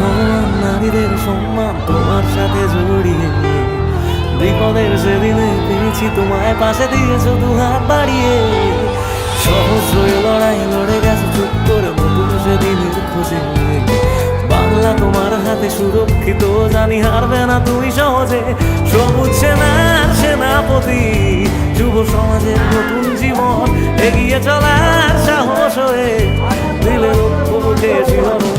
ভগবান নারীদের সম্মান তোমার সাথে জড়িয়ে, বিপদের সেদিনে পেয়েছি তোমায়, পাশে দিয়েছো দু হাত বাড়িয়ে। সহস্র লড়াই লড়ে গেছো চুপ করে নতুন সেদিনের খোঁজে, বাংলা তোমার হাতে সুরক্ষিত, জানি হারবে না তুমি সহজে। সবুজ সেনার সেনাপতি, যুব সমাজের নতুন জীবন, এগিয়ে চলার সাহস হয়ে দিলে লক্ষ্য বুঝে শিহরণ।